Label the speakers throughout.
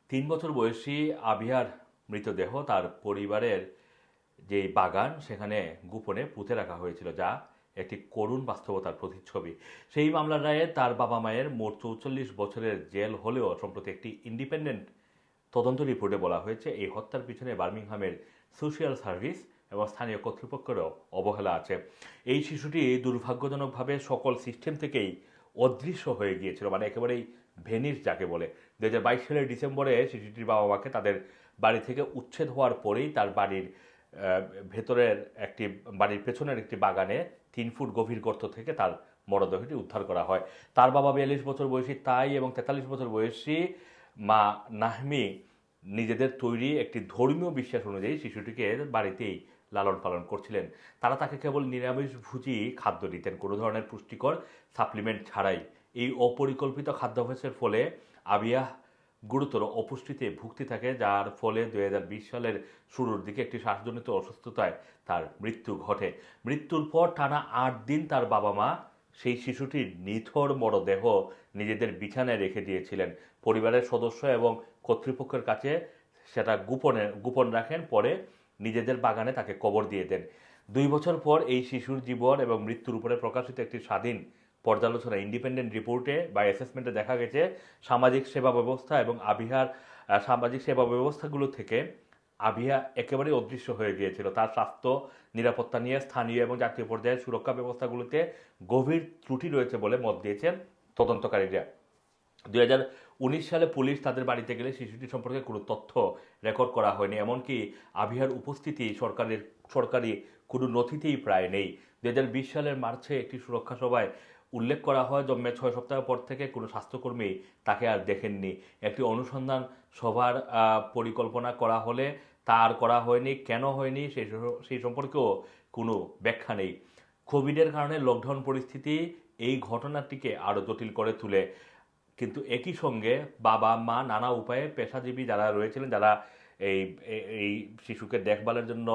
Speaker 1: 3 বছর বয়সী আবিয়ার মৃতদেহ তার পরিবারের যে বাগান সেখানে গোপনে পুঁতে রাখা হয়েছিল, যা একটি করুণ বাস্তবতার প্রতিচ্ছবি। সেই মামলার রায়ে তার বাবা মায়ের মোট 44 বছরের জেল হলেও সম্প্রতি একটি ইন্ডিপেন্ডেন্ট তদন্ত রিপোর্টে বলা হয়েছে এই হত্যার পিছনে বার্মিংহামের সোশ্যাল সার্ভিস এবং স্থানীয় কর্তৃপক্ষেরও অবহেলা আছে। এই শিশুটি দুর্ভাগ্যজনকভাবে সকল সিস্টেম থেকেই অদৃশ্য হয়ে গিয়েছিল, মানে একেবারেই ভেনিস যাকে বলে। 2022 সালের ডিসেম্বরে শিশুটির বাবা মাকে তাদের বাড়ি থেকে উচ্ছেদ হওয়ার পরেই তার ভেতরের একটি বাড়ির পেছনের একটি বাগানে 3 ফুট গভীর গর্ত থেকে তার মরদেহটি উদ্ধার করা হয়। তার বাবা 42 বছর বয়সী তাই এবং 43 বছর বয়সী মা নাহমি নিজেদের তৈরি একটি ধর্মীয় বিশ্বাস অনুযায়ী শিশুটিকে বাড়িতেই লালন পালন করছিলেন। তারা তাকে কেবল নিরামিষভোজী খাদ্য দিতেন, কোনো ধরনের পুষ্টিকর সাপ্লিমেন্ট ছাড়াই। এই অপরিকল্পিত খাদ্যাভ্যাসের ফলে আবিয়াহ গুরুতর অপুষ্টিতে ভুগতে থাকে, যার ফলে 2020 সালের শুরুর দিকে একটি শ্বাসজনিত অসুস্থতায় তার মৃত্যু ঘটে। মৃত্যুর পর টানা 8 দিন তার বাবা মা সেই শিশুটির নিথর মরদেহ নিজেদের বিছানায় রেখে দিয়েছিলেন। পরিবারের সদস্য এবং কর্তৃপক্ষের কাছে সেটা গোপন রাখেন, পরে নিজেদের বাগানে তাকে কবর দিয়ে দেন। 2 বছর পর এই শিশুর জীবন এবং মৃত্যুর উপরে প্রকাশিত একটি স্বাধীন পর্যালোচনা ইন্ডিপেন্ডেন্ট রিপোর্টে বা অ্যাসেসমেন্টে দেখা গেছে সামাজিক সেবা ব্যবস্থা এবং সামাজিক সেবা ব্যবস্থাগুলো থেকে আবিয়া একেবারেই অদৃশ্য হয়ে গিয়েছিল। তার স্বাস্থ্য নিরাপত্তা নিয়ে স্থানীয় এবং জাতীয় পর্যায়ের সুরক্ষা ব্যবস্থাগুলোতে গভীর ত্রুটি রয়েছে বলে মত দিয়েছেন তদন্তকারীরা। 2019 সালে পুলিশ তাদের বাড়িতে গেলে শিশুটি সম্পর্কে কোনো তথ্য রেকর্ড করা হয়নি, এমনকি আবিয়ার উপস্থিতি সরকারি কোনো নথিতেই প্রায় নেই। 2020 সালের মার্চে একটি সুরক্ষা সভায় উল্লেখ করা হয়, জন্মের 6 সপ্তাহ পর থেকে কোনো স্বাস্থ্যকর্মী তাকে আর দেখেননি। একটি অনুসন্ধান সভার পরিকল্পনা করা হলে তা আর করা হয়নি। কেন হয়নি সেই সম্পর্কেও কোনো ব্যাখ্যা নেই। কোভিডের কারণে লকডাউন পরিস্থিতি এই ঘটনাটিকে আরও জটিল করে তোলে। কিন্তু একই সঙ্গে বাবা মা নানা উপায়ে পেশাজীবী যারা রয়েছিলেন, যারা এই এই শিশুকে দেখভালের জন্য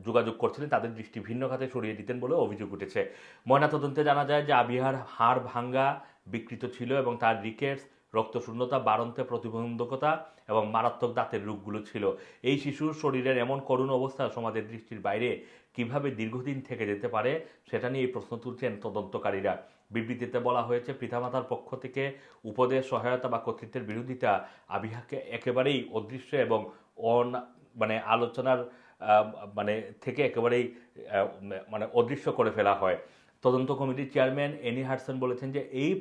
Speaker 1: যোগাযোগ করছিলেন, তাদের দৃষ্টি ভিন্ন খাতে সরিয়ে দিতেন বলে অভিযোগ উঠেছে। ময়নাতদন্তে জানা যায় যে আবিহার হাড় ভাঙ্গা বিকৃত ছিল এবং তার রিকেটস, রক্তশূন্যতা, বাড়ন্তে প্রতিবন্ধকতা এবং মারাত্মক দাঁতের রোগগুলো ছিল। এই শিশুর শরীরের এমন করুণ অবস্থা সমাজের দৃষ্টির বাইরে কিভাবে দীর্ঘদিন থেকে যেতে পারে সেটা নিয়ে প্রশ্ন তুলছেন তদন্তকারীরা। বিবৃতিতে বলা হয়েছে, পিতামাতার পক্ষ থেকে উপদেশ, সহায়তা বা কর্তৃত্বের বিরোধিতা আবিহাকে একেবারেই অদৃশ্য এবং আলোচনার থেকে একেবারেই অদৃশ্য করে ফেলা হয়। তদন্ত কমিটির চেয়ারম্যান এনি হাডসন বলেছেন যে এই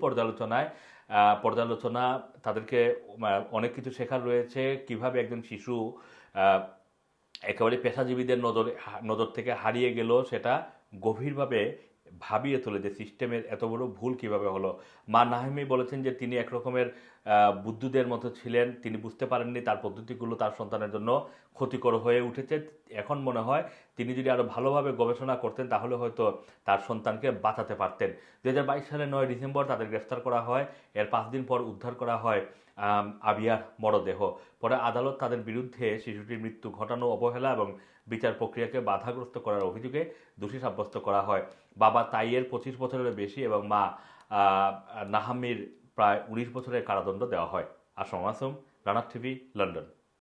Speaker 1: পর্যালোচনা তাদেরকে অনেক কিছু শেখার রয়েছে। কিভাবে একজন শিশু একেবারে পেশাজীবীদের নজর থেকে হারিয়ে গেল সেটা গভীরভাবে ভাবিয়ে তোলে যে সিস্টেমের এত বড় ভুল কিভাবে হলো। মা নাহিমি বলেছেন যে তিনি একরকমের বুদ্ধুদের মতো ছিলেন, তিনি বুঝতে পারেননি তার পদ্ধতিগুলো তার সন্তানের জন্য ক্ষতিকর হয়ে উঠেছে। এখন মনে হয় তিনি যদি আরও ভালোভাবে গবেষণা করতেন তাহলে হয়তো তার সন্তানকে বাঁচাতে পারতেন। 2022 সালের 9 ডিসেম্বর তাদের গ্রেফতার করা হয়। এর 5 দিন পর উদ্ধার করা হয় আবিয়ার মরদেহ। পরে আদালত তাদের বিরুদ্ধে শিশুটির মৃত্যু ঘটানো, অবহেলা এবং বিচার প্রক্রিয়াকে বাধাগ্রস্ত করার অভিযোগে দোষী সাব্যস্ত করা হয়। বাবা তাইয়ের 25 বছরের বেশি এবং মা নাহামির প্রায় 19 বছরের কারাদণ্ড দেওয়া হয়। Assam Assam, Rana TV, London.